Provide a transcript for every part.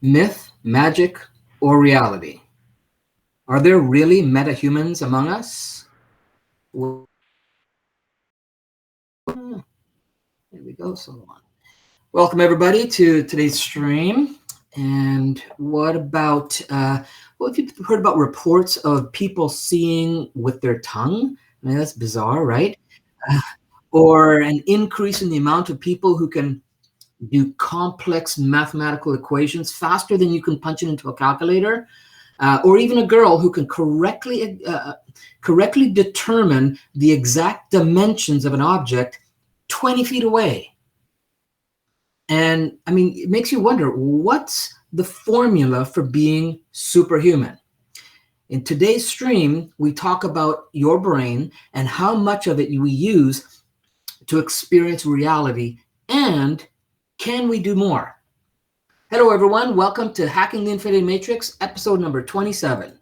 Myth, magic, or reality? Are there really metahumans among us? Here we go. So on. Welcome everybody to today's stream. And what about what have you heard about reports of people seeing with their tongue? I mean, that's bizarre, right? Or an increase in the amount of people who can do complex mathematical equations faster than you can punch it into a calculator, or even a girl who can correctly determine the exact dimensions of an object 20 feet away. And I mean, it makes you wonder, what's the formula for being superhuman? In today's stream, we talk about your brain and how much of it we use to experience reality, and can we do more? Hello, everyone. Welcome to Hacking the Infinity Matrix, episode number 27.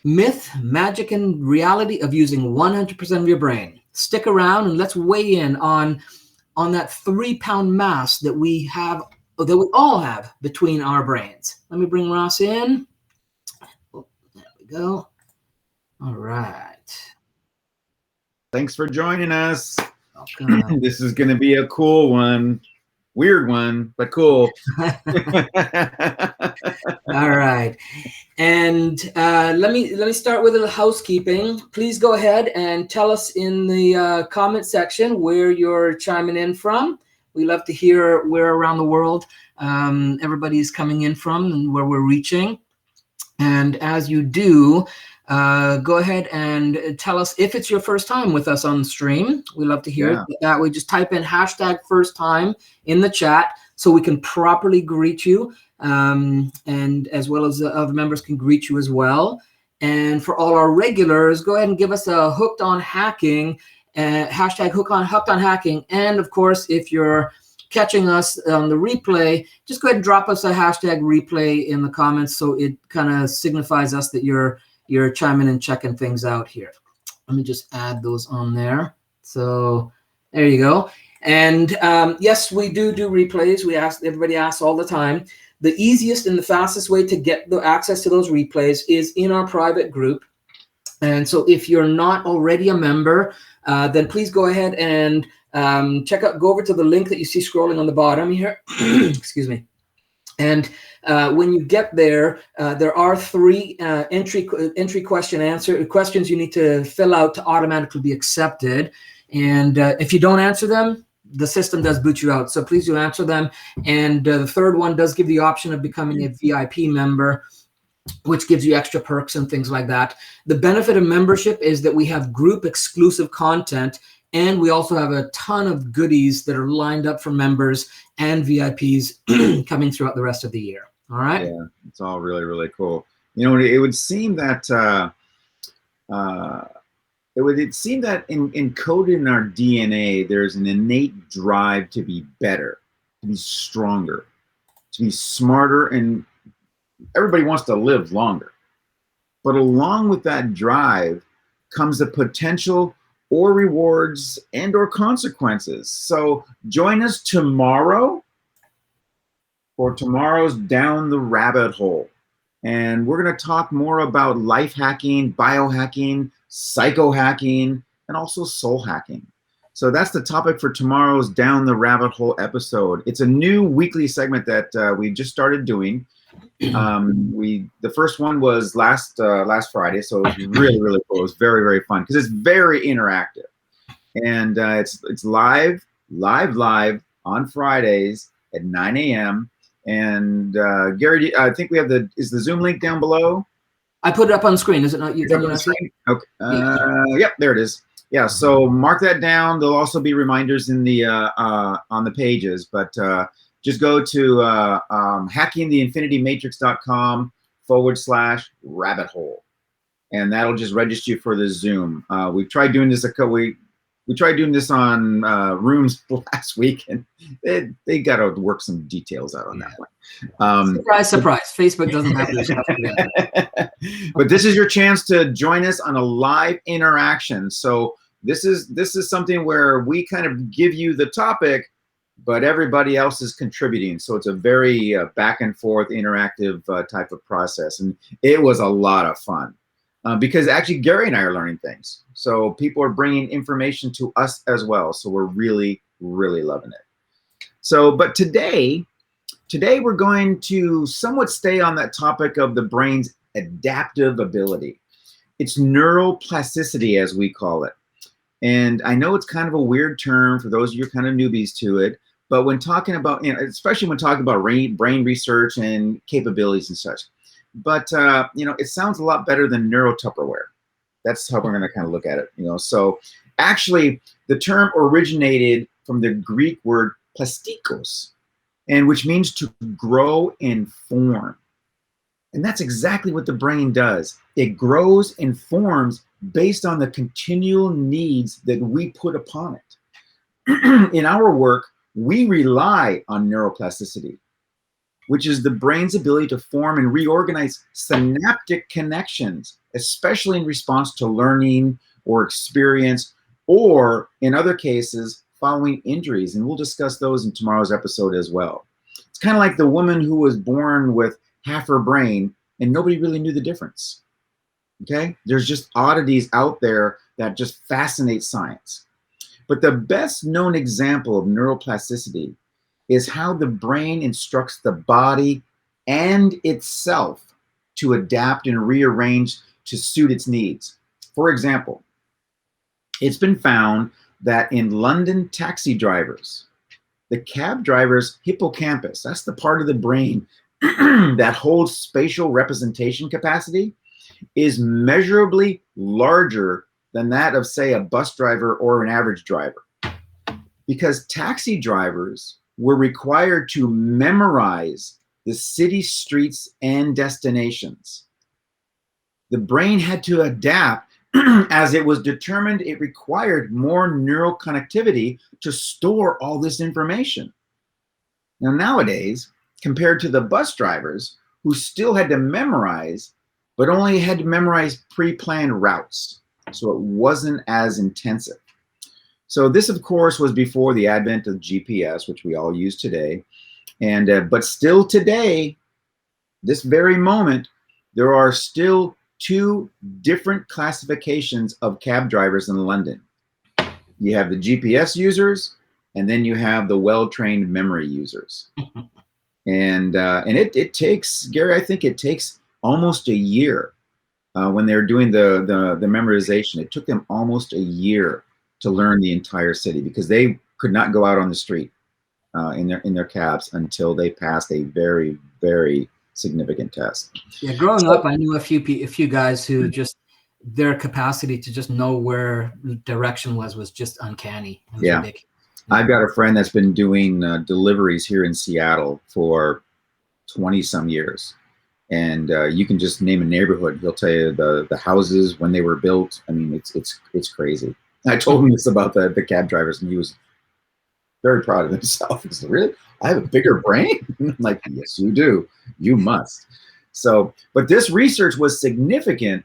Myth, magic, and reality of using 100% of your brain. Stick around and let's weigh in on that 3-pound mass that we all have between our brains. Let me bring Ross in. Oh, there we go. All right. Thanks for joining us. Welcome. This is going to be a cool one. Weird one, but cool. All right. And let me start with a little housekeeping. Please go ahead and tell us in the comment section where you're chiming in from. We love to hear where around the world everybody's coming in from and where we're reaching. And as you do, go ahead and tell us if it's your first time with us on the stream. We love to hear it. That way, just type in hashtag first time in the chat so we can properly greet you, and as well as the other members can greet you as well. And for all our regulars, go ahead and give us a hooked on hacking, hashtag hooked on hacking. And of course, if you're catching us on the replay, just go ahead and drop us a hashtag replay in the comments so it kind of signifies us that you're chiming and checking things out here. Let me just add those on there. So there you go. And yes, we do replays. Everybody asks all the time. The easiest and the fastest way to get the access to those replays is in our private group. And so if you're not already a member, then please go ahead and go over to the link that you see scrolling on the bottom here. Excuse me. And when you get there, there are 3 entry questions you need to fill out to automatically be accepted. And if you don't answer them, the system does boot you out. So please do answer them. And the third one does give the option of becoming a VIP member, which gives you extra perks and things like that. The benefit of membership is that we have group exclusive content, and we also have a ton of goodies that are lined up for members and VIPs coming throughout the rest of the year. All right. Yeah, it's all really, really cool. You know, it would seem that encoded in our DNA, there's an innate drive to be better, to be stronger, to be smarter, and everybody wants to live longer. But along with that drive comes the potential or rewards and or consequences. So join us tomorrow for tomorrow's Down the Rabbit Hole. And we're going to talk more about life hacking, biohacking, psychohacking, and also soul hacking. So that's the topic for tomorrow's Down the Rabbit Hole episode. It's a new weekly segment that we just started doing. The first one was last Friday, so it was really, really cool. It was very, very fun because it's very interactive, and it's live on Fridays at 9 a.m. And Gary, I think we have is the Zoom link down below? I put it up on the screen. Is it not? It's up on the screen? Okay. Yep, there it is. Yeah. So mark that down. There'll also be reminders in the on the pages, but. Just go to hackingtheinfinitymatrix.com/rabbit hole, and that'll just register you for the Zoom. We've tried doing this we tried doing this on rooms last week, and they got to work some details out on that one. Surprise! Facebook doesn't have this stuff together. But this is your chance to join us on a live interaction. So this is something where we kind of give you the topic. but everybody else is contributing. So it's a very back and forth interactive type of process. And it was a lot of fun because actually Gary and I are learning things. So people are bringing information to us as well. So we're really, really loving it. So, but today we're going to somewhat stay on that topic of the brain's adaptive ability. It's neuroplasticity, as we call it. And I know it's kind of a weird term for those of you kind of newbies to it, but when talking about, especially when talking about brain research and capabilities and such, but it sounds a lot better than neuro-Tupperware. That's how we're going to kind of look at it. So actually, the term originated from the Greek word plastikos, and which means to grow and form. And that's exactly what the brain does. It grows and forms based on the continual needs that we put upon it. In our work, we rely on neuroplasticity, which is the brain's ability to form and reorganize synaptic connections, especially in response to learning or experience, or in other cases, following injuries. And we'll discuss those in tomorrow's episode as well. It's kind of like the woman who was born with half her brain and nobody really knew the difference. Okay? There's just oddities out there that just fascinate science. But the best known example of neuroplasticity is how the brain instructs the body and itself to adapt and rearrange to suit its needs. For example, it's been found that in London taxi drivers, the cab driver's hippocampus, that's the part of the brain that holds spatial representation capacity, is measurably larger than that of, say, a bus driver or an average driver. Because taxi drivers were required to memorize the city streets and destinations. The brain had to adapt as it was determined it required more neural connectivity to store all this information. Now, nowadays, compared to the bus drivers who still had to memorize, but only had to memorize pre-planned routes, so it wasn't as intensive. So this, of course, was before the advent of GPS, which we all use today. And but still today, this very moment, there are still two different classifications of cab drivers in London. You have the GPS users, and then you have the well-trained memory users. And it takes, Gary, I think it takes almost a year when they're doing the memorization. It took them almost a year to learn the entire city because they could not go out on the street in their cabs until they passed a very, very significant test. Yeah, growing up, I knew a few guys who just their capacity to just know where direction was just uncanny. It was ridiculous. I've got a friend that's been doing deliveries here in Seattle for 20 some years. And you can just name a neighborhood. He'll tell you the houses, when they were built. I mean, it's crazy. I told him this about the cab drivers, and he was very proud of himself. He said, "Really? I have a bigger brain?" I'm like, "Yes, you do. You must." So, but this research was significant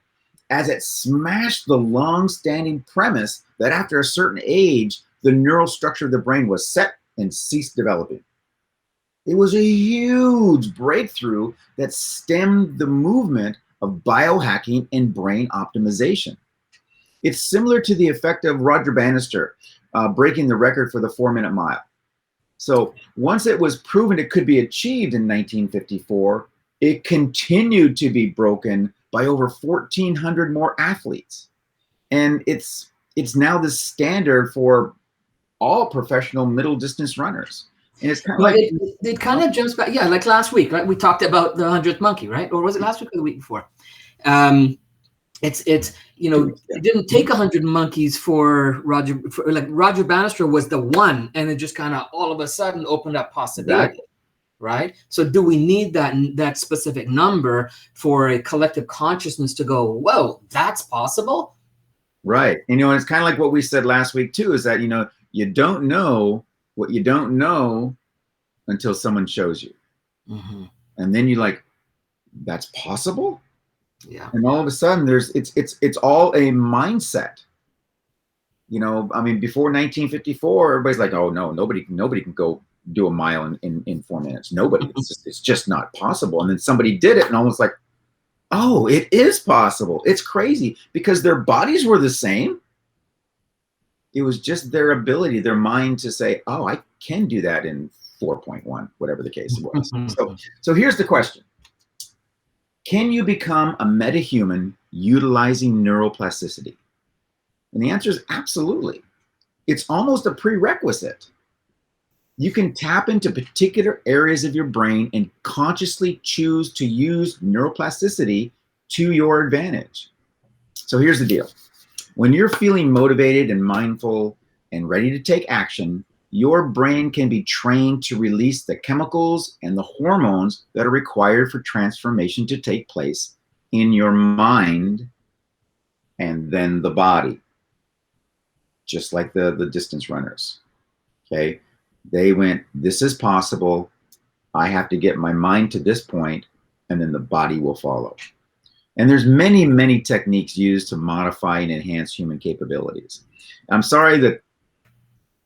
as it smashed the long-standing premise that after a certain age, the neural structure of the brain was set and ceased developing. It was a huge breakthrough that stemmed the movement of biohacking and brain optimization. It's similar to the effect of Roger Bannister breaking the record for the 4-minute mile. So once it was proven it could be achieved in 1954, it continued to be broken by over 1,400 more athletes. And it's now the standard for all professional middle distance runners. And it's kind of like it kind of jumps back. Yeah, like last week, right? We talked about the 100th monkey, right? Or was it last week or the week before? It didn't take 100 monkeys for Roger Bannister was the one, and it just kind of all of a sudden opened up possibility. Exactly. Right? So do we need that specific number for a collective consciousness to go, whoa, that's possible? Right. And it's kind of like what we said last week too, is that you don't know what you don't know until someone shows you. Mm-hmm. And then you're like, that's possible? Yeah. And all of a sudden it's all a mindset. You know, I mean, before 1954, everybody's like, oh no, nobody can go do a mile in 4 minutes. Nobody. It's just not possible. And then somebody did it, and almost like, oh, it is possible. It's crazy because their bodies were the same. It was just their ability, their mind to say, oh, I can do that in 4.1, whatever the case was. So here's the question. Can you become a metahuman utilizing neuroplasticity? And the answer is absolutely. It's almost a prerequisite. You can tap into particular areas of your brain and consciously choose to use neuroplasticity to your advantage. So here's the deal. When you're feeling motivated and mindful and ready to take action, your brain can be trained to release the chemicals and the hormones that are required for transformation to take place in your mind and then the body, just like the distance runners. Okay. They went, this is possible. I have to get my mind to this point, and then the body will follow. And there's many, many techniques used to modify and enhance human capabilities. I'm sorry that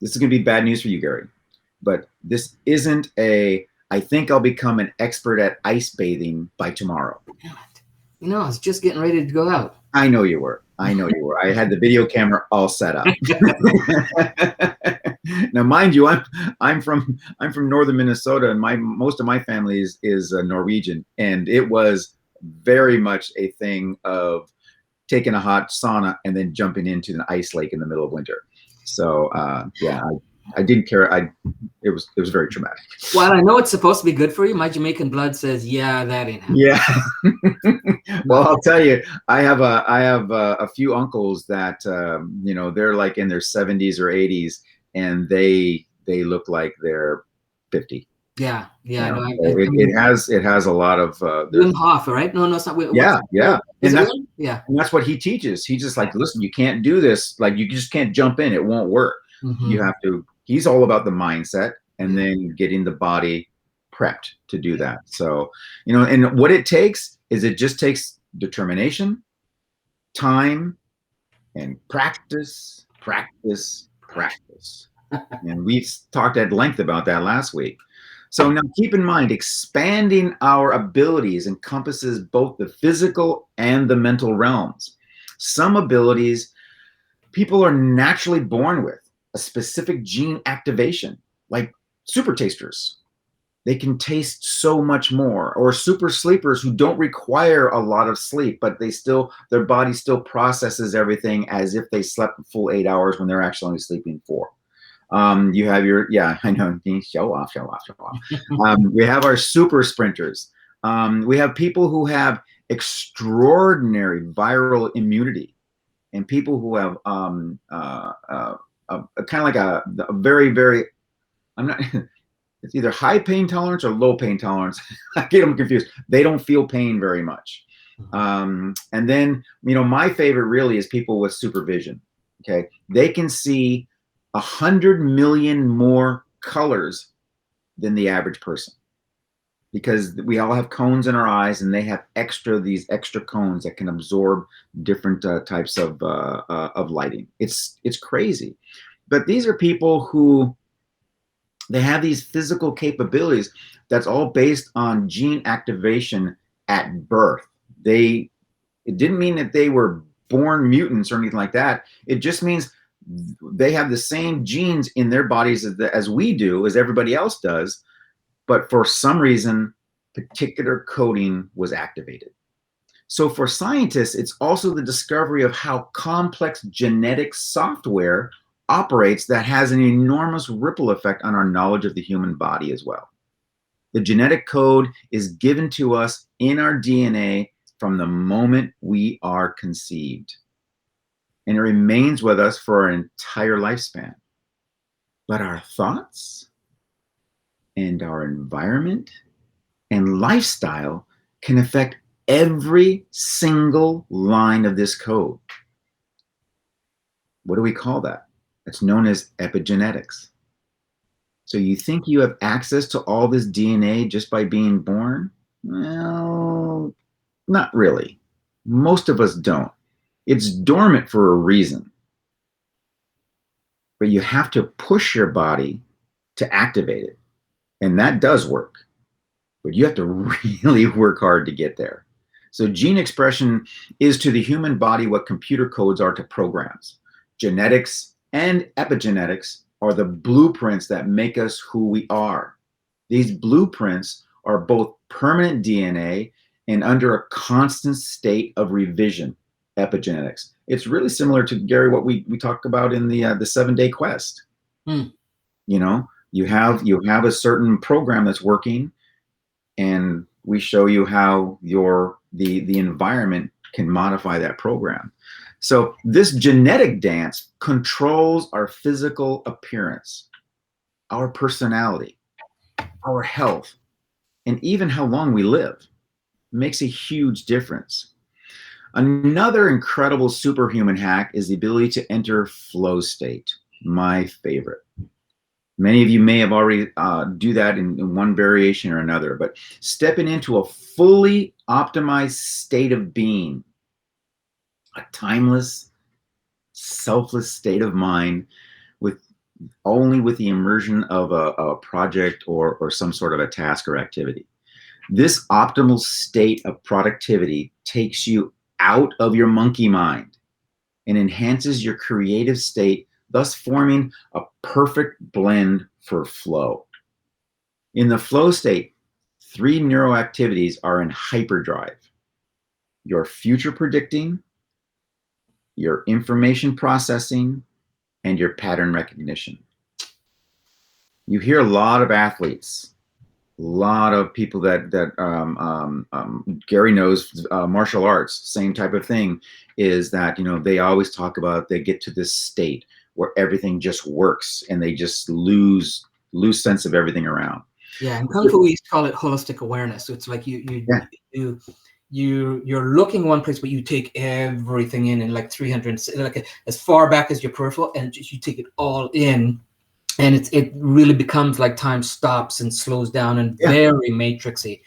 this is going to be bad news for you, Gary, but this isn't I think I'll become an expert at ice bathing by tomorrow. You know, I was just getting ready to go out. I know you were. I had the video camera all set up. Now, mind you, I'm from northern Minnesota, and most of my family is Norwegian, and it was very much a thing of taking a hot sauna and then jumping into an ice lake in the middle of winter. So yeah, I didn't care. It was very traumatic. Well, I know it's supposed to be good for you. My Jamaican blood says, yeah, that ain't happening. Yeah. Well, I'll tell you, I have a few uncles that you know, they're like in their 70s or 80s, and they look like they're 50. Yeah. You know? No, it has a lot of Wim Hof, right? No, it's not. Yeah. Yeah. And that's what he teaches. He's just like, listen, you can't do this. Like, you just can't jump in. It won't work. You have to. He's all about the mindset and then getting the body prepped to do that. So, you know, and what it takes is it just takes determination, time, and practice. And we've talked at length about that last week. So now keep in mind, expanding our abilities encompasses both the physical and the mental realms. Some abilities people are naturally born with, a specific gene activation, like super tasters. They can taste so much more, or super sleepers who don't require a lot of sleep, but their body still processes everything as if they slept a full 8 hours when they're actually only sleeping 4. You have I know, show off. We have our super sprinters. We have people who have extraordinary viral immunity, and people who have kind of like a very, very, I'm not, it's either high pain tolerance or low pain tolerance. I get them confused. They don't feel pain very much. And then, you know, my favorite really is people with supervision. Okay. They can see 100 million more colors than the average person, because we all have cones in our eyes, and they have these extra cones that can absorb different types of lighting. It's crazy. But these are people who, they have these physical capabilities that's all based on gene activation at birth. It didn't mean that they were born mutants or anything like that. It just means they have the same genes in their bodies as we do, as everybody else does, but for some reason, particular coding was activated. So for scientists, it's also the discovery of how complex genetic software operates that has an enormous ripple effect on our knowledge of the human body as well. The genetic code is given to us in our DNA from the moment we are conceived, and it remains with us for our entire lifespan. But our thoughts and our environment and lifestyle can affect every single line of this code. What do we call that? It's known as epigenetics. So you think you have access to all this DNA just by being born? Well, not really. Most of us don't. It's dormant for a reason. but you have to push your body to activate it. And that does work, but you have to really work hard to get there. So gene expression is to the human body what computer codes are to programs. Genetics and epigenetics are the blueprints that make us who we are. These blueprints are both permanent DNA and under a constant state of revision, epigenetics. It's really similar to, Gary, what we talked about in the 7-day quest. Hmm. You know, you have a certain program that's working, and we show you how the environment can modify that program. So this genetic dance controls our physical appearance, our personality, our health, and even how long we live. It makes a huge difference. Another incredible superhuman hack is the ability to enter flow state, my favorite. Many of you may have already do that in one variation or another, but stepping into a fully optimized state of being, a timeless, selfless state of mind with only with the immersion of a project or some sort of a task or activity. This optimal state of productivity takes you out of your monkey mind and enhances your creative state, thus forming a perfect blend for flow. In the flow state, 3 neuroactivities are in hyperdrive: your future predicting, your information processing, and your pattern recognition. You hear a lot of athletes, a lot of people that Gary knows, martial arts, same type of thing, is that, you know, they always talk about they get to this state where everything just works and they just lose sense of everything around. Yeah, in Kung Fu we used to call it holistic awareness. So it's like you're looking one place, but you take everything in like 300, like as far back as your peripheral, and you take it all in, and it really becomes like time stops and slows down and very matrixy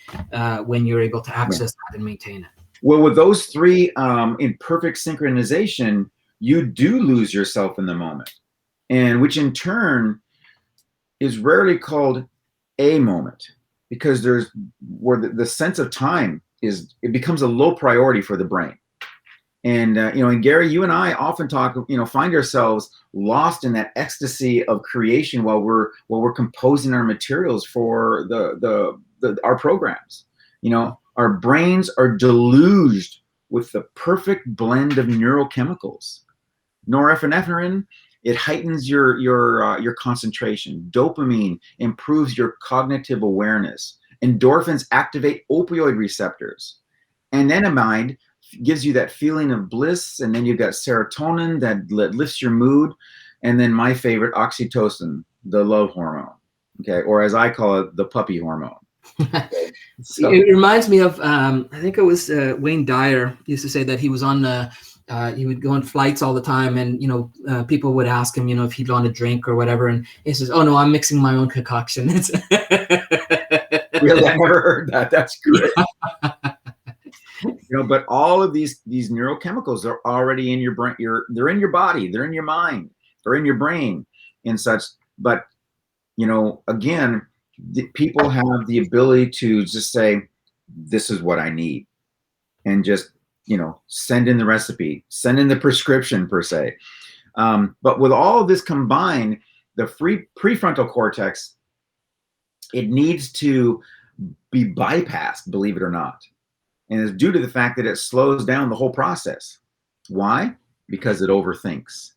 when you're able to access that and maintain it. Well, with those 3 in perfect synchronization, you do lose yourself in the moment, and which in turn is rarely called a moment, because there's where the sense of time is, it becomes a low priority for the brain. And you know, and Gary, you and I often talk, you know, find ourselves lost in that ecstasy of creation while we're composing our materials for our programs. You know, our brains are deluged with the perfect blend of neurochemicals. Norepinephrine, it heightens your concentration. Dopamine improves your cognitive awareness. Endorphins activate opioid receptors. Anandamide gives you that feeling of bliss, and then you've got serotonin that lifts your mood, and then my favorite, oxytocin, the love hormone, okay, or as I call it, the puppy hormone. So, it reminds me of I think it was Wayne Dyer used to say that he was on he would go on flights all the time, and, you know, people would ask him, you know, if he'd want a drink or whatever, and he says, "Oh no, I'm mixing my own concoction." Really, I never heard that. That's great. You know, but all of these neurochemicals are already in your brain. They're in your body, they're in your mind, they're in your brain, and such. But, you know, again, people have the ability to just say, "This is what I need," and just, you know, send in the recipe, send in the prescription per se. But with all of this combined, the prefrontal cortex, it needs to be bypassed, believe it or not. And it's due to the fact that it slows down the whole process. Why? Because it overthinks.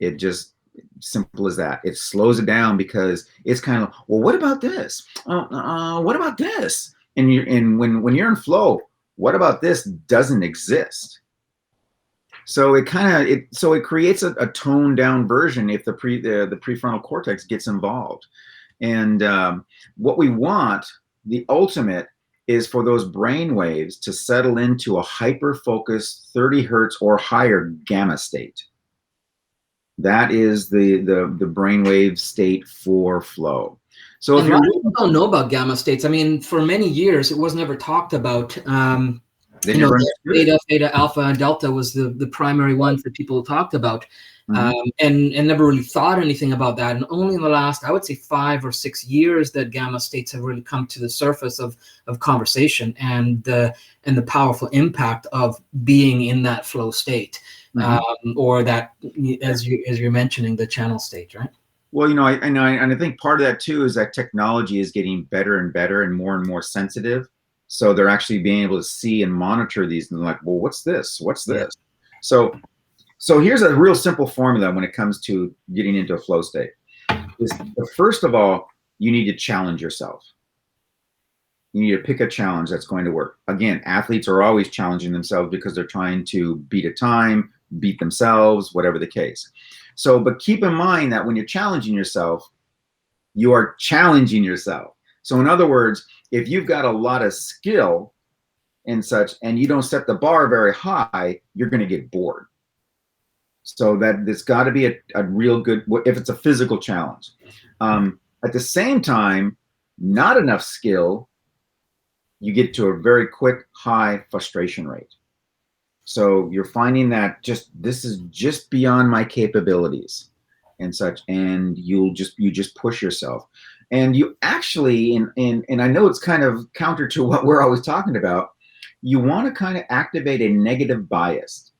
It just, simple as that. It slows it down because it's kind of, well, what about this? What about this? And when you're in flow, what about this doesn't exist. So it creates a toned down version if the prefrontal cortex gets involved. And what we want, the ultimate, is for those brain waves to settle into a hyper-focused 30 hertz or higher gamma state. That is the brainwave state for flow. So if people don't know about gamma states, I mean, for many years it wasn't ever talked about. You know, beta, alpha, and delta was the primary ones that people talked about. and never really thought anything about that. And only in the last, I would say, 5 or 6 years that gamma states have really come to the surface of conversation and the powerful impact of being in that flow state, or that, as you're mentioning, the channel state, right? Well, I think part of that too is that technology is getting better and better and more sensitive. So they're actually being able to see and monitor these, and like, well, what's this? What's this? Yeah. So here's a real simple formula when it comes to getting into a flow state. First of all, you need to challenge yourself. You need to pick a challenge that's going to work. Again, athletes are always challenging themselves because they're trying to beat a time, beat themselves, whatever the case. So, but keep in mind that when you're challenging yourself, you are challenging yourself. So in other words, if you've got a lot of skill and such, and you don't set the bar very high, you're going to get bored. So that there's got to be a real good, if it's a physical challenge. At the same time, not enough skill, you get to a very quick, high frustration rate. So you're finding that this is just beyond my capabilities and such, and you just push yourself. And you actually, and I know it's kind of counter to what we're always talking about, you want to kind of activate a negative bias,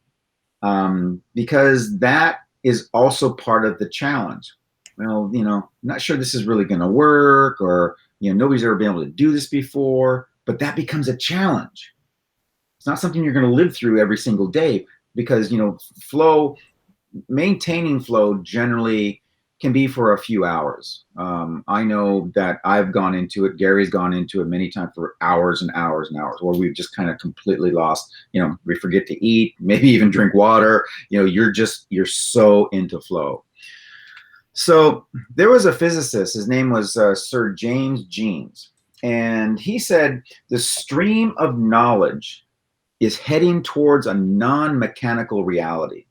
because that is also part of the challenge. Well, I'm not sure this is really going to work, or nobody's ever been able to do this before, but that becomes a challenge. It's not something you're going to live through every single day, because maintaining flow generally can be for a few hours. I know that I've gone into it, Gary's gone into it many times for hours and hours and hours, where we've just kind of completely lost, we forget to eat, maybe even drink water, you're so into flow. So there was a physicist, his name was Sir James Jeans, and he said the stream of knowledge is heading towards a non-mechanical reality.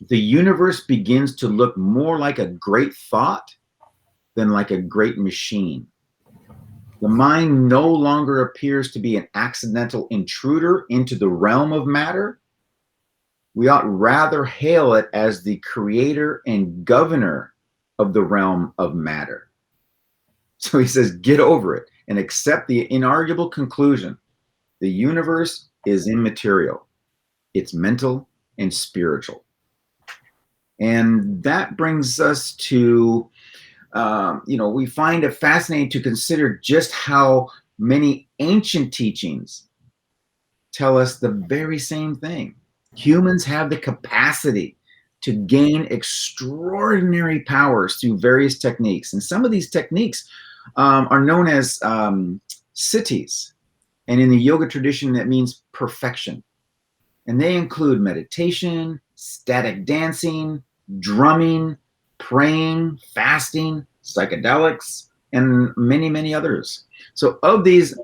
The universe begins to look more like a great thought than like a great machine. The mind no longer appears to be an accidental intruder into the realm of matter. We ought rather hail it as the creator and governor of the realm of matter. So he says, get over it and accept the inarguable conclusion. The universe is immaterial. It's mental and spiritual. And that brings us to, we find it fascinating to consider just how many ancient teachings tell us the very same thing. Humans have the capacity to gain extraordinary powers through various techniques. And some of these techniques are known as siddhis. And in the yoga tradition, that means perfection. And they include meditation, static dancing, drumming, praying, fasting, psychedelics, and many, many others. So of these,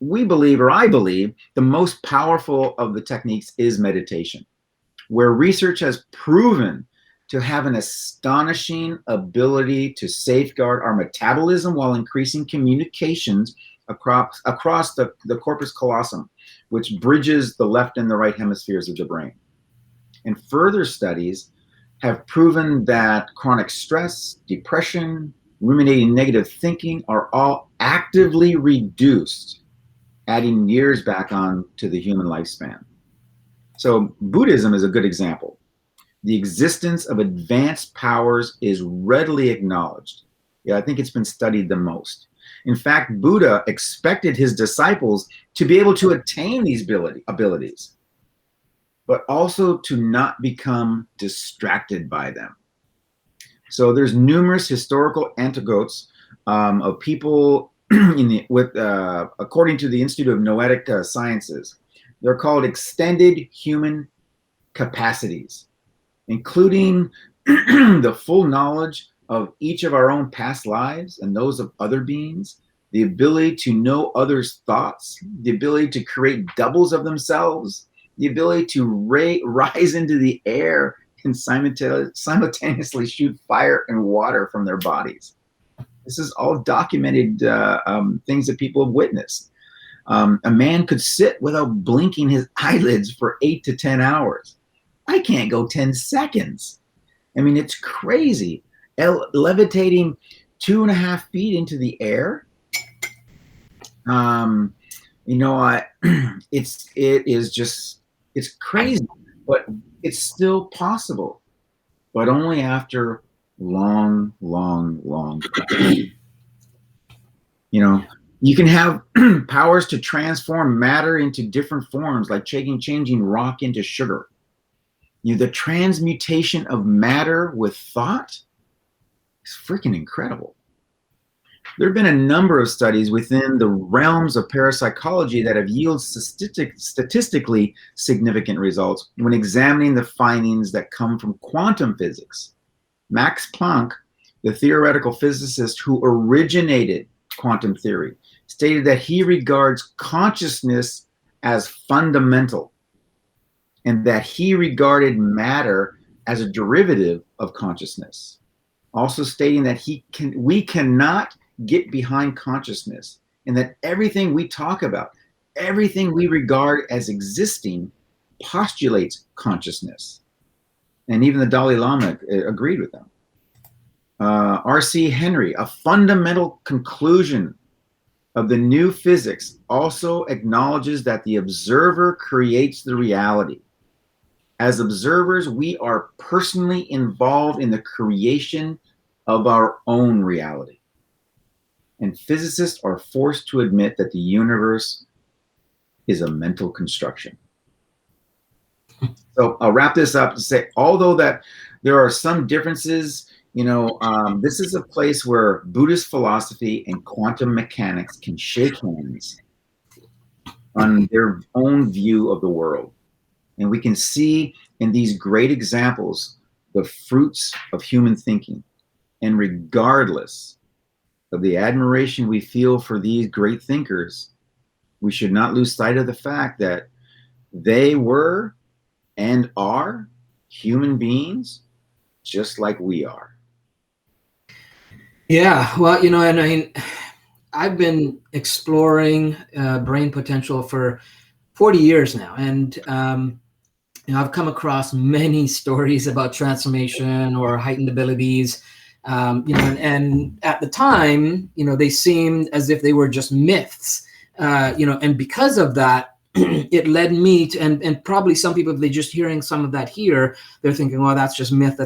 we believe, or I believe, the most powerful of the techniques is meditation, where research has proven to have an astonishing ability to safeguard our metabolism while increasing communications across the corpus callosum, which bridges the left and the right hemispheres of the brain. And further studies have proven that chronic stress, depression, ruminating negative thinking are all actively reduced, adding years back on to the human lifespan. So Buddhism is a good example. The existence of advanced powers is readily acknowledged. Yeah, I think it's been studied the most. In fact, Buddha expected his disciples to be able to attain these abilities, but also to not become distracted by them. So there's numerous historical anecdotes of people according to the Institute of Noetic Sciences. They're called extended human capacities, including the full knowledge of each of our own past lives and those of other beings, the ability to know others' thoughts, the ability to create doubles of themselves, the ability to rise into the air and simultaneously shoot fire and water from their bodies. This is all documented things that people have witnessed. A man could sit without blinking his eyelids for 8 to 10 hours. I can't go 10 seconds. I mean, it's crazy. Levitating 2.5 feet into the air. You know, it's crazy, but it's still possible, but only after long practice. You know, you can have powers to transform matter into different forms, like changing rock into sugar. The transmutation of matter with thought is freaking incredible. There have been a number of studies within the realms of parapsychology that have yielded statistically significant results when examining the findings that come from quantum physics. Max Planck, the theoretical physicist who originated quantum theory, stated that he regards consciousness as fundamental and that he regarded matter as a derivative of consciousness. Also stating that we cannot get behind consciousness, and that everything we talk about, everything we regard as existing, postulates consciousness. And even the Dalai Lama agreed with them. R.C. Henry, a fundamental conclusion of the new physics, also acknowledges that the observer creates the reality. As observers, we are personally involved in the creation of our own reality. And physicists are forced to admit that the universe is a mental construction. So I'll wrap this up to say, although that there are some differences, this is a place where Buddhist philosophy and quantum mechanics can shake hands on their own view of the world. And we can see in these great examples the fruits of human thinking. And regardless of the admiration we feel for these great thinkers, we should not lose sight of the fact that they were and are human beings just like we are. Yeah, well, and I mean, I've been exploring brain potential for 40 years now, and I've come across many stories about transformation or heightened abilities. And at the time, they seemed as if they were just myths, and because of that, it led me to, and probably some people, if they're just hearing some of that here, they're thinking, well, that's just myth.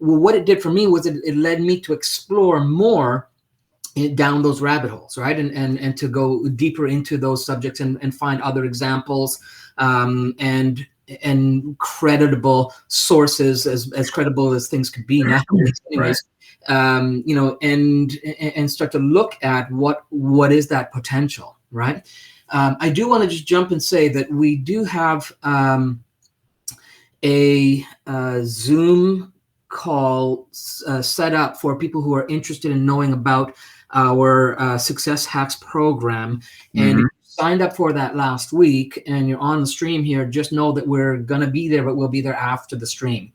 Well, what it did for me was it led me to explore more down those rabbit holes, right? And to go deeper into those subjects and find other examples, and creditable sources, as credible as things could be nowadays, anyways. Right. And start to look at what is that potential, right? I do want to just jump and say that we do have a Zoom call set up for people who are interested in knowing about our Success Hacks program. And if you signed up for that last week and you're on the stream here, just know that we're going to be there, but we'll be there after the stream.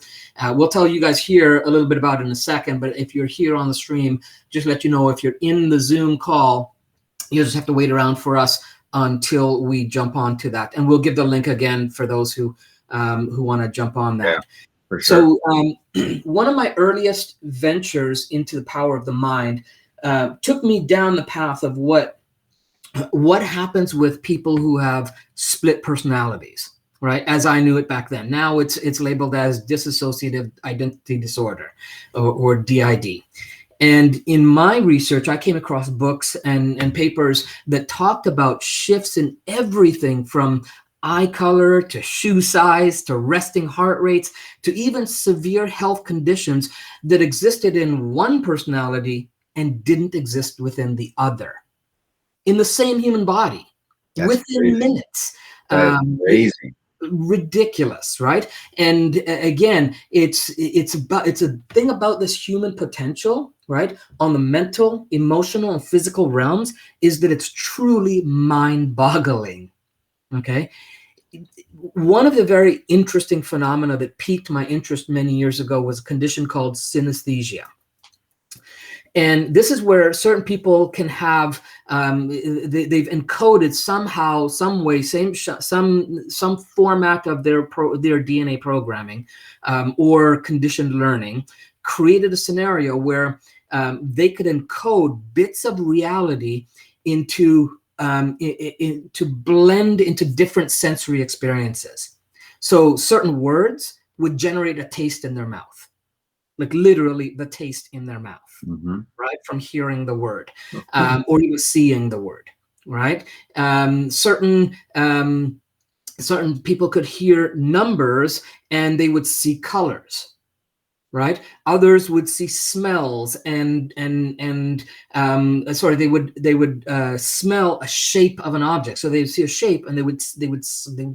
We'll tell you guys here a little bit about it in a second, but if you're here on the stream, just let you know if you're in the Zoom call, you'll just have to wait around for us until we jump onto that. And we'll give the link again for those who want to jump on that. Yeah, for sure. So one of my earliest ventures into the power of the mind took me down the path of what happens with people who have split personalities, right? As I knew it back then. Now it's labeled as dissociative identity disorder, or DID. And in my research, I came across books and papers that talked about shifts in everything from eye color to shoe size to resting heart rates to even severe health conditions that existed in one personality and didn't exist within the other, in the same human body. That's within crazy. Minutes. Crazy. Ridiculous, right? And again, it's a thing about this human potential, right, on the mental, emotional, and physical realms, is that it's truly mind-boggling. Okay. One of the very interesting phenomena that piqued my interest many years ago was a condition called synesthesia. And this is where certain people can have they've encoded somehow, some way, some format of their DNA programming or conditioned learning, created a scenario where they could encode bits of reality into to blend into different sensory experiences. So certain words would generate a taste in their mouth, like literally the taste in their mouth, right? From hearing the word, or even seeing the word, right? Certain people could hear numbers and they would see colors, right? Others would see smells and sorry, they would smell a shape of an object. So they'd see a shape and they would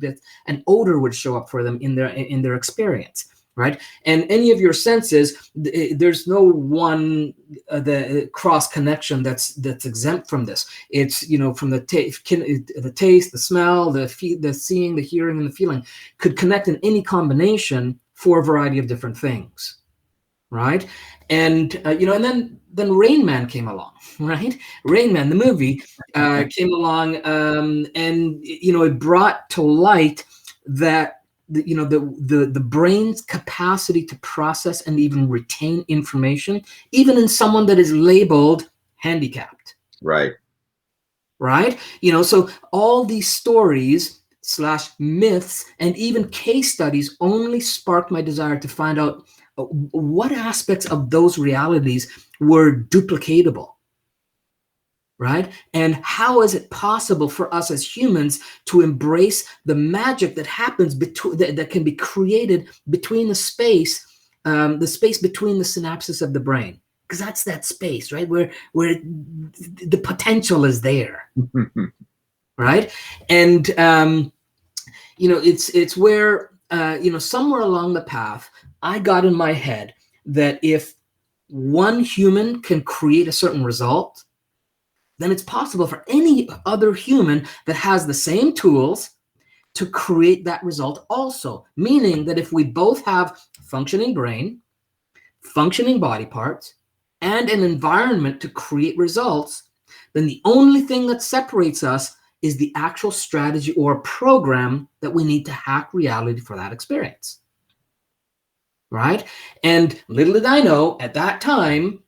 get an odor would show up for them in their experience, right? And any of your senses, there's no one the cross connection that's exempt from this. It's, you know, from the taste, the smell, the seeing, the hearing, and the feeling could connect in any combination for a variety of different things. Right. And, you know, and then Rain Man came along, right? Rain Man, the movie, came along, and, you know, it brought to light that, you know, the brain's capacity to process and even retain information, even in someone that is labeled handicapped. Right. Right. You know, so all these stories / myths and even case studies only sparked my desire to find out what aspects of those realities were duplicatable, right? And how is it possible for us as humans to embrace the magic that happens that can be created between the space between the synapses of the brain? Because that's that space, right, where the potential is there, right? And you know, it's where you know, somewhere along the path, I got in my head that if one human can create a certain result, then it's possible for any other human that has the same tools to create that result also. Meaning that if we both have functioning brain, functioning body parts, and an environment to create results, then the only thing that separates us is the actual strategy or program that we need to hack reality for that experience. Right? And little did I know at that time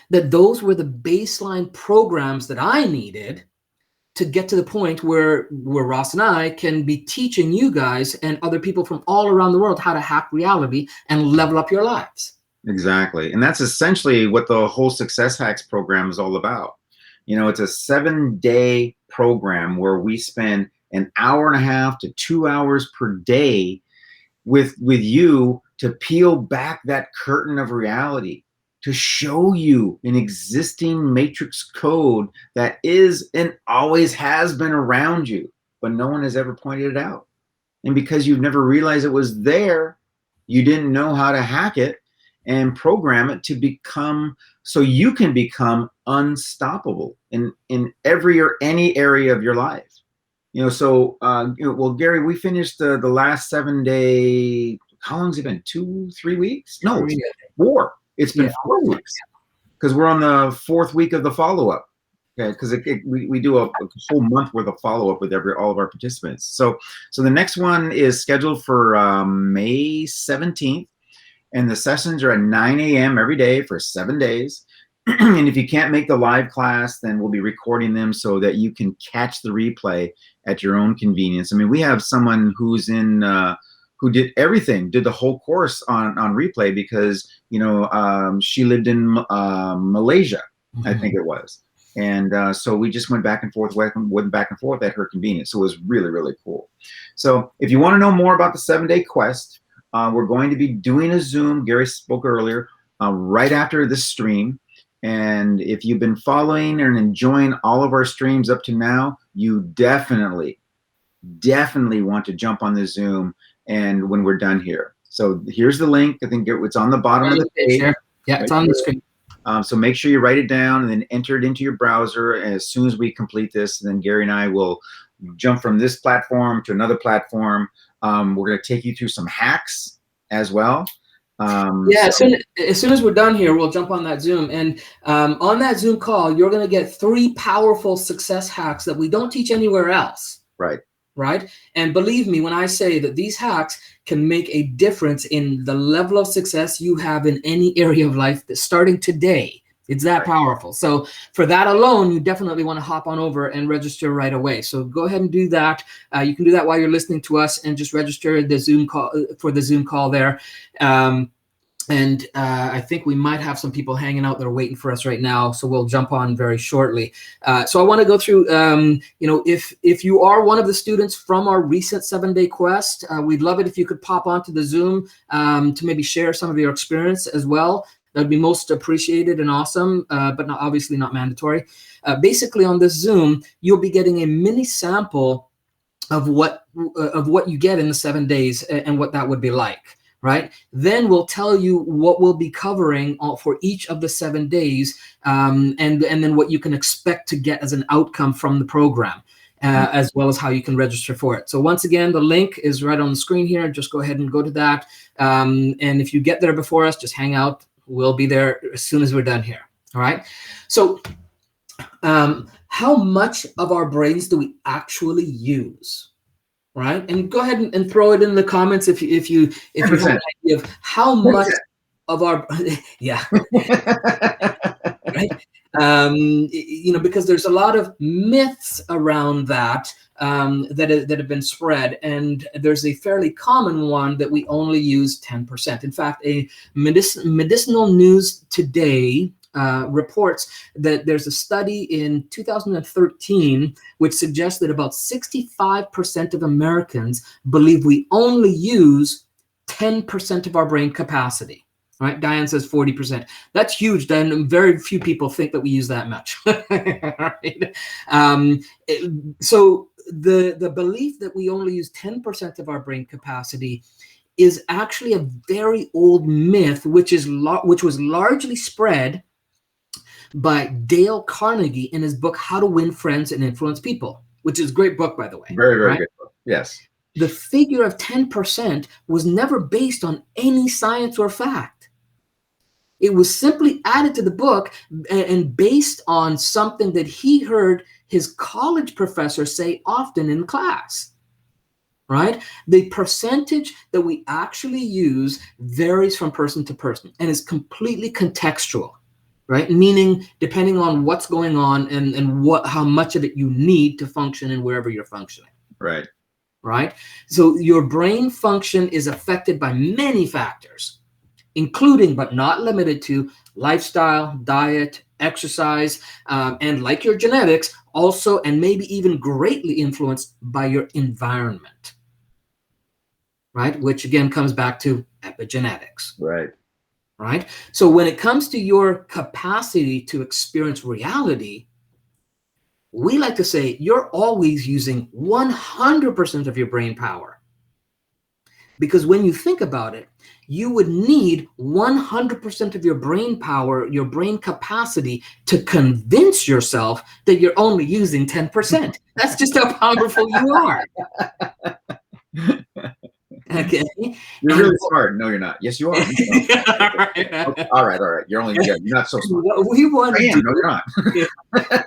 that those were the baseline programs that I needed to get to the point where Ross and I can be teaching you guys and other people from all around the world how to hack reality and level up your lives. Exactly. And that's essentially what the whole Success Hacks program is all about. You know, it's a 7-day program where we spend an hour and a half to 2 hours per day with you to peel back that curtain of reality, to show you an existing matrix code that is and always has been around you, but no one has ever pointed it out. And because you've never realized it was there, you didn't know how to hack it and program it to become, so you can become unstoppable in every or any area of your life. You know, so, you know, well, Gary, we finished the last 7-day, how long has it been? 2-3 weeks? No, it's 4. It's been 4 weeks because we're on the 4th week of the follow-up. Okay, because we do a whole month worth of follow-up with all of our participants. So the next one is scheduled for May 17th, and the sessions are at 9 a.m. every day for 7 days. And if you can't make the live class, then we'll be recording them so that you can catch the replay at your own convenience. I mean, we have someone who's in who did everything, did the whole course on replay because, you know, she lived in Malaysia, I think it was. And so we just went back and forth at her convenience. So it was really, really cool. So if you want to know more about the 7-day quest, we're going to be doing a Zoom, Gary spoke earlier, right after this stream. And if you've been following and enjoying all of our streams up to now, you definitely want to jump on the Zoom and when we're done here. So here's the link. I think it's on the bottom of the page. Yeah, it's on the screen. So make sure you write it down and then enter it into your browser. And as soon as we complete this, then Gary and I will jump from this platform to another platform. We're going to take you through some hacks as well. Yeah, as soon as we're done here, we'll jump on that Zoom. And on that Zoom call, you're going to get 3 powerful success hacks that we don't teach anywhere else. Right. Right. And believe me when I say that these hacks can make a difference in the level of success you have in any area of life that's starting today. It's that powerful. So for that alone, you definitely want to hop on over and register right away. So go ahead and do that. You can do that while you're listening to us and just register the Zoom call for the Zoom call there. And I think we might have some people hanging out that are waiting for us right now, so we'll jump on very shortly. So I want to go through, if you are one of the students from our recent 7-day quest, we'd love it if you could pop onto the Zoom to maybe share some of your experience as well. That'd be most appreciated and awesome, but obviously not mandatory. Basically, on this Zoom, you'll be getting a mini sample of what you get in the 7 days and what that would be like. Right. Then we'll tell you what we'll be covering for each of the 7 days, and then what you can expect to get as an outcome from the program, as well as how you can register for it. So once again, the link is right on the screen here. Just go ahead and go to that. And if you get there before us, just hang out. We'll be there as soon as we're done here. All right. So how much of our brains do we actually use? Right, and go ahead and throw it in the comments if you have an idea of how much of our right, because there's a lot of myths around that that have been spread, and there's a fairly common one that we only use 10%. In fact, a medicinal news today reports that there's a study in 2013 which suggests that about 65% of Americans believe we only use 10% of our brain capacity. Right? Diane says 40%. That's huge. Then very few people think that we use that much. Right? So the belief that we only use 10% of our brain capacity is actually a very old myth, which was largely spread by Dale Carnegie in his book, How to Win Friends and Influence People, which is a great book, by the way. Very, very good book. Yes. The figure of 10% was never based on any science or fact. It was simply added to the book and based on something that he heard his college professor say often in class. Right? The percentage that we actually use varies from person to person and is completely contextual. Right? Meaning depending on what's going on and how much of it you need to function and wherever you're functioning. Right. Right? So your brain function is affected by many factors, including but not limited to lifestyle, diet, exercise, and like your genetics, also and maybe even greatly influenced by your environment. Right? Which again comes back to epigenetics. Right. Right? So when it comes to your capacity to experience reality, we like to say you're always using 100% of your brain power. Because when you think about it, you would need 100% of your brain power, your brain capacity to convince yourself that you're only using 10%. That's just how powerful you are. Okay. You're really smart. No, you're not. Yes, you are. Okay. All right. You're not so smart. What we want to do, no, you're not.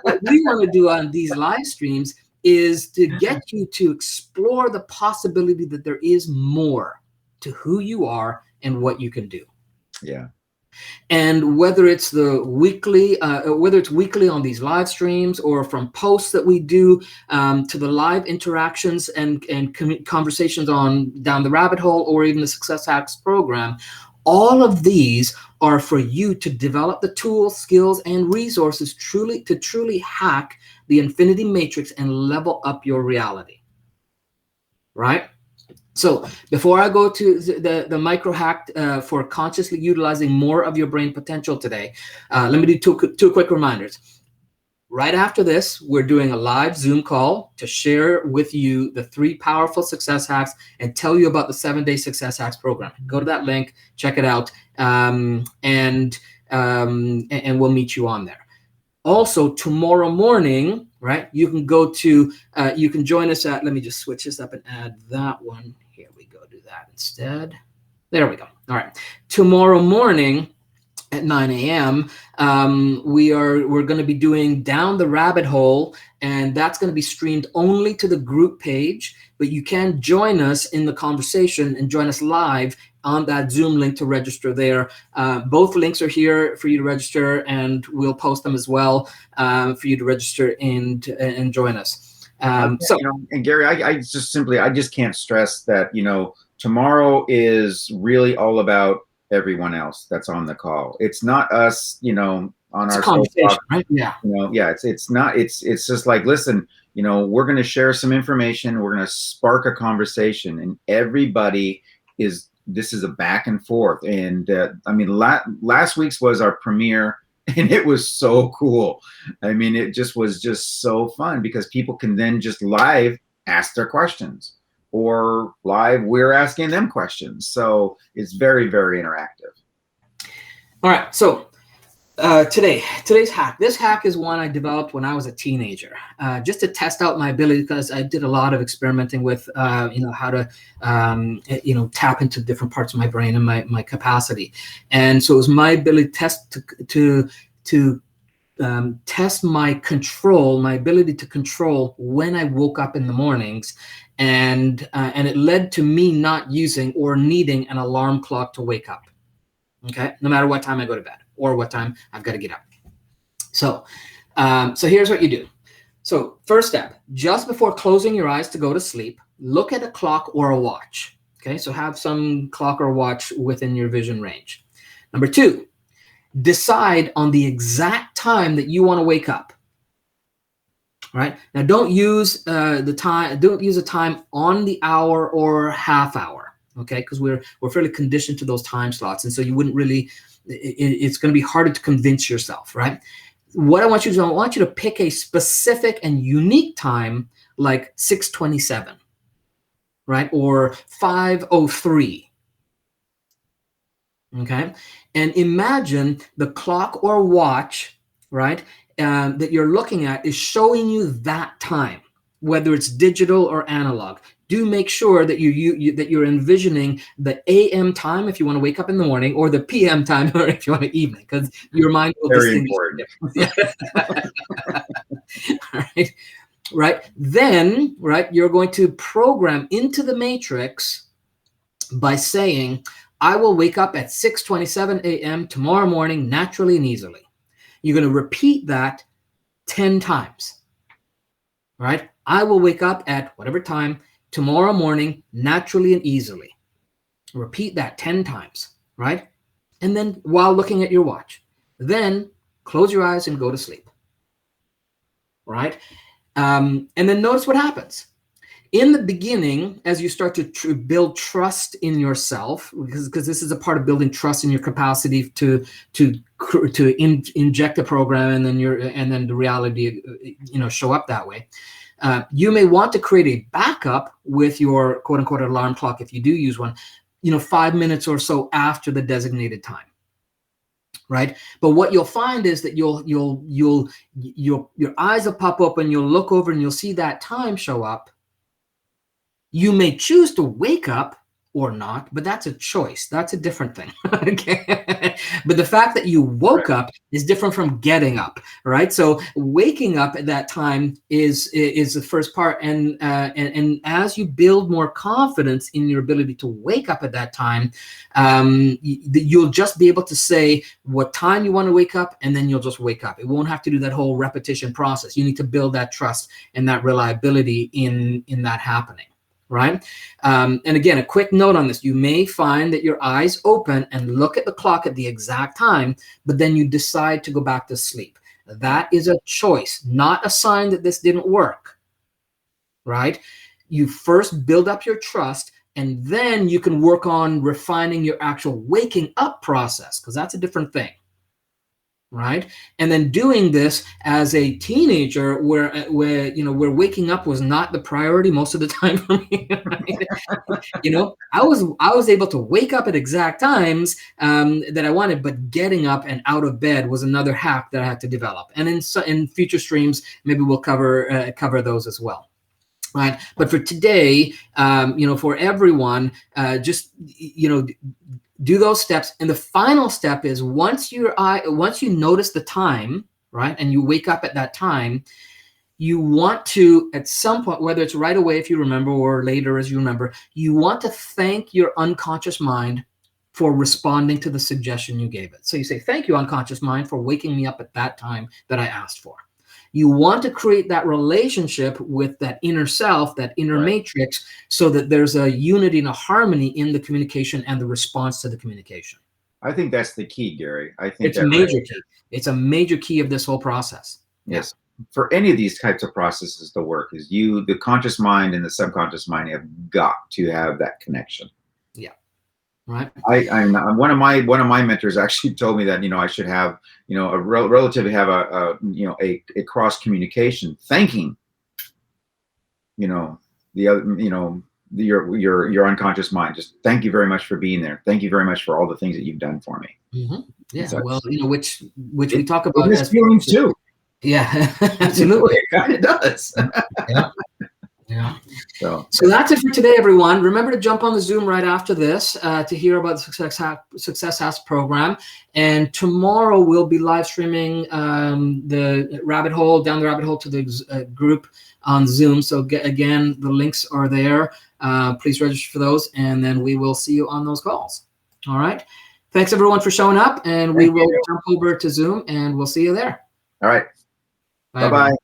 what we want to do on these live streams is to get you to explore the possibility that there is more to who you are and what you can do. Yeah. And whether it's weekly on these live streams or from posts that we do to the live interactions and conversations on Down the Rabbit Hole or even the Success Hacks program, all of these are for you to develop the tools, skills, and resources to truly hack the infinity matrix and level up your reality. Right? So before I go to the micro hack for consciously utilizing more of your brain potential today, let me do two quick reminders. Right after this, we're doing a live Zoom call to share with you the 3 powerful success hacks and tell you about the 7-day success hacks program. Go to that link, check it out, and we'll meet you on there. Also, tomorrow morning, right, you can join us at, let me just switch this up and add that one. Here we go, do that instead. There we go. All right. Tomorrow morning at 9 a.m. We're going to be doing Down the Rabbit Hole, and that's going to be streamed only to the group page, but you can join us in the conversation and join us live on that Zoom link to register there. Both links are here for you to register, and we'll post them as well for you to register and join us. And Gary, I just can't stress that, tomorrow is really all about everyone else that's on the call. It's not us, on our conversation, right? Yeah. It's just like, listen, we're going to share some information. We're going to spark a conversation, and everybody this is a back and forth. And last week's was our premiere, and it was so cool. It was just so fun because people can then just live ask their questions, or live we're asking them questions. So it's very, very interactive. All right. So today's hack. This hack is one I developed when I was a teenager, just to test out my ability, because I did a lot of experimenting with, how to, tap into different parts of my brain and my capacity. And so it was my ability to test my ability to control when I woke up in the mornings, and it led to me not using or needing an alarm clock to wake up. Okay, no matter what time I go to bed or what time I've got to get up. So here's what you do. So first step, just before closing your eyes to go to sleep, look at a clock or a watch. Okay, so have some clock or watch within your vision range. Number 2, decide on the exact time that you want to wake up. All right. Now, don't use the time. Don't use a time on the hour or half hour. Okay, because we're fairly conditioned to those time slots, and so you wouldn't really. It's going to be harder to convince yourself, right? What I want you to do, I want you to pick a specific and unique time, like 6:27, right, or 5:03. Okay, and imagine the clock or watch, right, that you're looking at is showing you that time, whether it's digital or analog. Do make sure that you're envisioning the AM time if you want to wake up in the morning, or the PM time or if you want to evening, because your mind will distinguish. All right, right. Then, right, you're going to program into the matrix by saying, I will wake up at 6:27 a.m. tomorrow morning, naturally and easily. You're going to repeat that 10 times. Right? I will wake up at whatever time tomorrow morning, naturally and easily. Repeat that 10 times, right? And then while looking at your watch, then close your eyes and go to sleep, right? And then notice what happens. In the beginning, as you start to build trust in yourself, because this is a part of building trust in your capacity to inject a program, and then the reality, show up that way. You may want to create a backup with your quote unquote alarm clock, if you do use one, 5 minutes or so after the designated time. Right. But what you'll find is that your eyes will pop up and you'll look over and you'll see that time show up. You may choose to wake up or not, but that's a choice. That's a different thing. Okay. But the fact that you woke up is different from getting up, right? So waking up at that time is the first part, and as you build more confidence in your ability to wake up at that time, you'll just be able to say what time you want to wake up, and then you'll just wake up. It won't have to do that whole repetition process. You need to build that trust and that reliability in that happening. Right. And again, a quick note on this. You may find that your eyes open and look at the clock at the exact time, but then you decide to go back to sleep. That is a choice, not a sign that this didn't work. Right. You first build up your trust, and then you can work on refining your actual waking up process, because that's a different thing. Right. And then doing this as a teenager where waking up was not the priority most of the time for me. Right? I was able to wake up at exact times that I wanted, but getting up and out of bed was another hack that I had to develop. And in future streams, maybe we'll cover those as well. right? But for today, for everyone, just do those steps. And the final step is once you notice the time, right, and you wake up at that time, you want to, at some point, whether it's right away if you remember or later as you remember, you want to thank your unconscious mind for responding to the suggestion you gave it. So you say, thank you, unconscious mind, for waking me up at that time that I asked for. You want to create that relationship with that inner self, that inner matrix, so that there's a unity and a harmony in the communication and the response to the communication. I think that's the key, Gary. I think it's a major key. It's a major key of this whole process. Yes. Yeah. For any of these types of processes to work, is the conscious mind and the subconscious mind have got to have that connection. Yeah. Right. One of my mentors actually told me that I should have relatively have a cross communication, thanking the other your unconscious mind. Just thank you very much for being there. Thank you very much for all the things that you've done for me. Mm-hmm. Yeah. Well, which we talk about as feelings too. Yeah, absolutely. It kind of does. Yeah. Yeah. So that's it for today, everyone. Remember to jump on the Zoom right after this to hear about the Success House program. And tomorrow we'll be live streaming down the rabbit hole to the group on Zoom. So again, the links are there. Please register for those, and then we will see you on those calls. All right. Thanks everyone for showing up, and we will jump over to Zoom, and we'll see you there. All right. Bye-bye. Bye-bye.